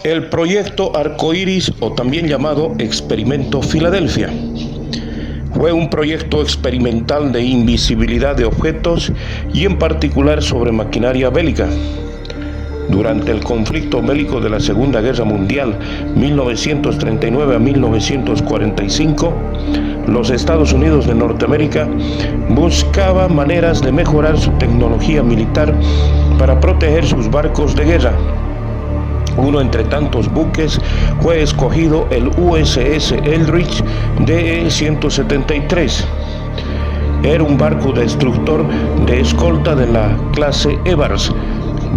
El proyecto Arcoíris, o también llamado Experimento Filadelfia, fue un proyecto experimental de invisibilidad de objetos y en particular sobre maquinaria bélica. Durante el conflicto bélico de la Segunda Guerra Mundial, 1939 a 1945, los Estados Unidos de Norteamérica buscaban maneras de mejorar su tecnología militar para proteger sus barcos de guerra. Uno entre tantos buques fue escogido el USS Eldridge DE-173. Era un barco destructor de escolta de la clase Evars,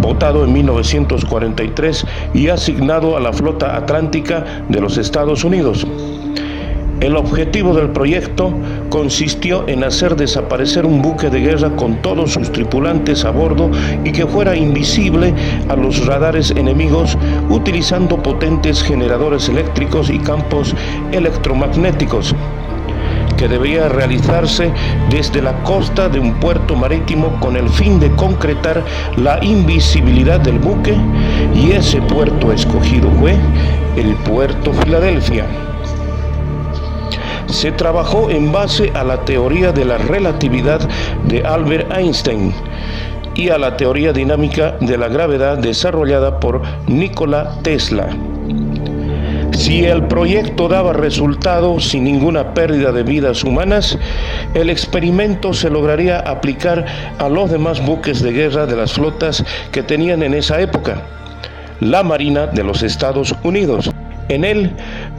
votado en 1943 y asignado a la flota atlántica de los Estados Unidos. El objetivo del proyecto consistió en hacer desaparecer un buque de guerra con todos sus tripulantes a bordo y que fuera invisible a los radares enemigos utilizando potentes generadores eléctricos y campos electromagnéticos, que debía realizarse desde la costa de un puerto marítimo con el fin de concretar la invisibilidad del buque, y ese puerto escogido fue el puerto Filadelfia. Se trabajó en base a la teoría de la relatividad de Albert Einstein y a la teoría dinámica de la gravedad desarrollada por Nikola Tesla. Si el proyecto daba resultado sin ninguna pérdida de vidas humanas, el experimento se lograría aplicar a los demás buques de guerra de las flotas que tenían en esa época la Marina de los Estados Unidos. En él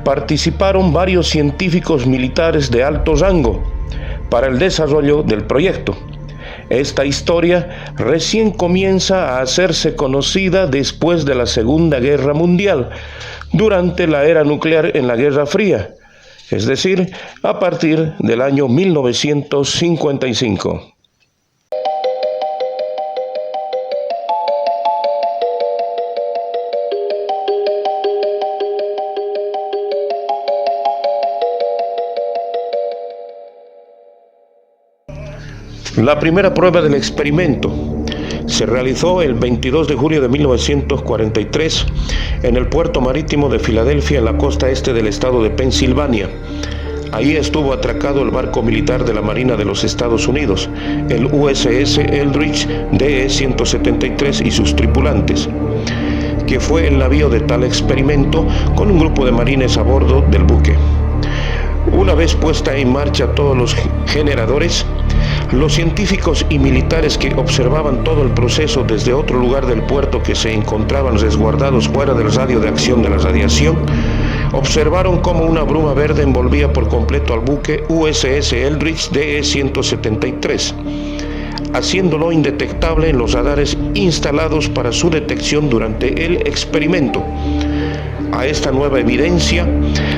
participaron varios científicos militares de alto rango para el desarrollo del proyecto. Esta historia recién comienza a hacerse conocida después de la Segunda Guerra Mundial, durante la era nuclear en la Guerra Fría, es decir, a partir del año 1955. La primera prueba del experimento se realizó el 22 de julio de 1943 en el puerto marítimo de Filadelfia, en la costa este del estado de Pensilvania. Ahí estuvo atracado el barco militar de la Marina de los Estados Unidos, el USS Eldridge DE-173 y sus tripulantes, que fue el navío de tal experimento con un grupo de marines a bordo del buque. Una vez puesta en marcha todos los generadores, los científicos y militares que observaban todo el proceso desde otro lugar del puerto, que se encontraban resguardados fuera del radio de acción de la radiación, observaron cómo una bruma verde envolvía por completo al buque USS Eldridge DE-173, haciéndolo indetectable en los radares instalados para su detección durante el experimento. A esta nueva evidencia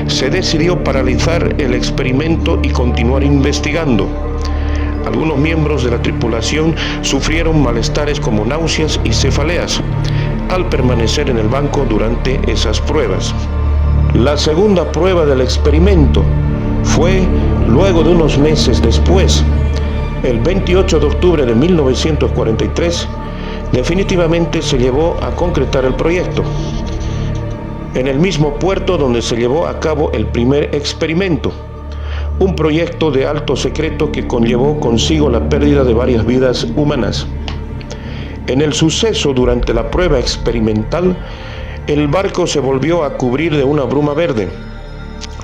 se decidió paralizar el experimento y continuar investigando. Algunos miembros de la tripulación sufrieron malestares como náuseas y cefaleas al permanecer en el banco durante esas pruebas. La segunda prueba del experimento fue luego de unos meses después. El 28 de octubre de 1943, definitivamente se llevó a concretar el proyecto, en el mismo puerto donde se llevó a cabo el primer experimento, un proyecto de alto secreto que conllevó consigo la pérdida de varias vidas humanas. En el suceso, durante la prueba experimental, el barco se volvió a cubrir de una bruma verde.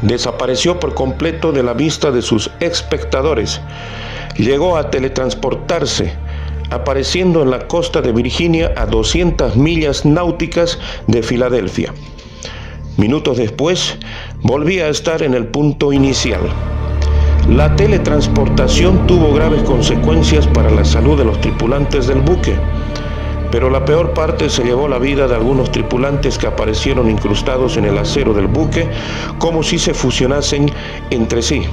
Desapareció por completo de la vista de sus espectadores. Llegó a teletransportarse, apareciendo en la costa de Virginia a 200 millas náuticas de Filadelfia. Minutos después, volvía a estar en el punto inicial. La teletransportación tuvo graves consecuencias para la salud de los tripulantes del buque, pero la peor parte se llevó la vida de algunos tripulantes que aparecieron incrustados en el acero del buque como si se fusionasen entre sí,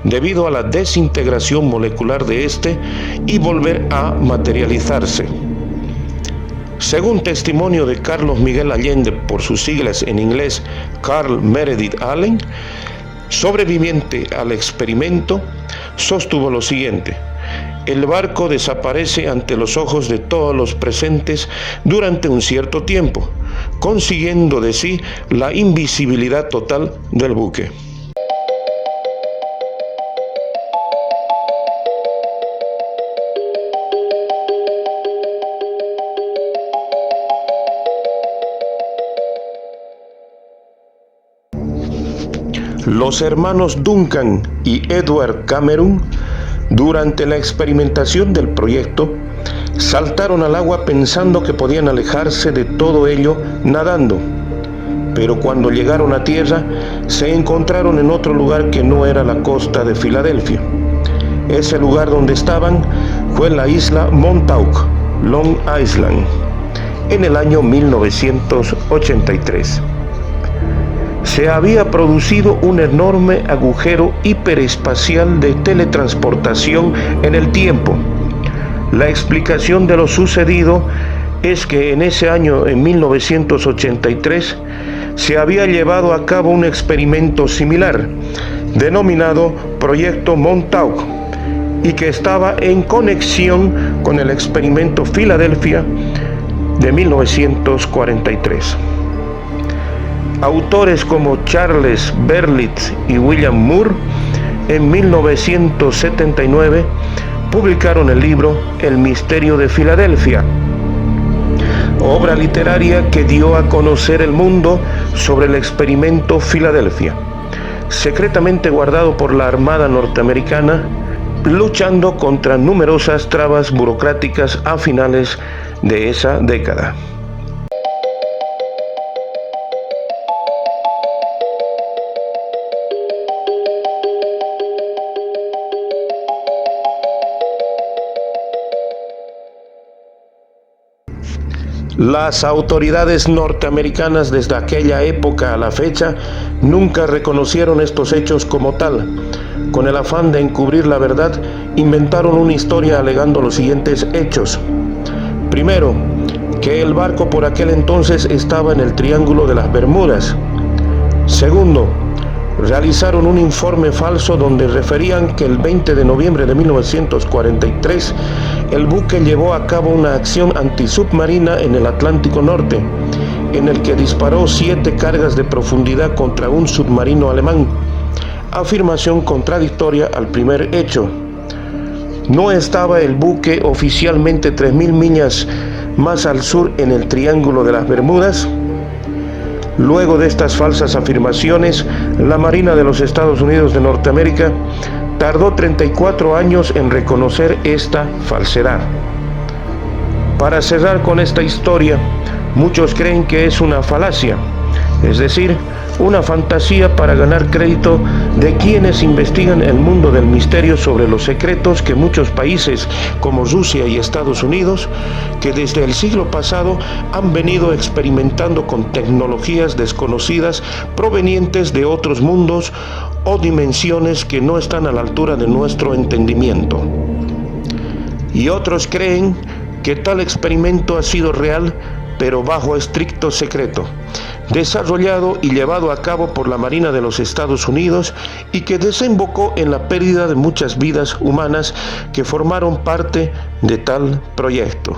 debido a la desintegración molecular de este y volver a materializarse. Según testimonio de Carlos Miguel Allende, por sus siglas en inglés Carl Meredith Allen, sobreviviente al experimento, sostuvo lo siguiente: el barco desaparece ante los ojos de todos los presentes durante un cierto tiempo, consiguiendo de sí la invisibilidad total del buque. Los hermanos Duncan y Edward Cameron, durante la experimentación del proyecto, saltaron al agua pensando que podían alejarse de todo ello nadando, pero cuando llegaron a tierra se encontraron en otro lugar que no era la costa de Filadelfia. Ese lugar donde estaban fue la isla Montauk, Long Island, en el año 1983. Se había producido un enorme agujero hiperespacial de teletransportación en el tiempo. La explicación de lo sucedido es que en ese año, en 1983, se había llevado a cabo un experimento similar, denominado Proyecto Montauk, y que estaba en conexión con el experimento Filadelfia de 1943. Autores como Charles Berlitz y William Moore, en 1979, publicaron el libro El misterio de Filadelfia, obra literaria que dio a conocer el mundo sobre el experimento Filadelfia, secretamente guardado por la Armada norteamericana, luchando contra numerosas trabas burocráticas a finales de esa década. Las autoridades norteamericanas desde aquella época a la fecha nunca reconocieron estos hechos como tal. Con el afán de encubrir la verdad, inventaron una historia alegando los siguientes hechos. Primero, que el barco por aquel entonces estaba en el Triángulo de las Bermudas. Segundo, realizaron un informe falso donde referían que el 20 de noviembre de 1943 el buque llevó a cabo una acción antisubmarina en el Atlántico Norte, en el que disparó 7 cargas de profundidad contra un submarino alemán, afirmación contradictoria al primer hecho. ¿No estaba el buque oficialmente 3.000 millas más al sur en el Triángulo de las Bermudas? Luego de estas falsas afirmaciones, la Marina de los Estados Unidos de Norteamérica tardó 34 años en reconocer esta falsedad. Para cerrar con esta historia, muchos creen que es una falacia, es decir, una fantasía para ganar crédito de quienes investigan el mundo del misterio sobre los secretos que muchos países como Rusia y Estados Unidos, que desde el siglo pasado han venido experimentando con tecnologías desconocidas provenientes de otros mundos o dimensiones que no están a la altura de nuestro entendimiento. Y otros creen que tal experimento ha sido real, pero bajo estricto secreto, desarrollado y llevado a cabo por la Marina de los Estados Unidos y que desembocó en la pérdida de muchas vidas humanas que formaron parte de tal proyecto.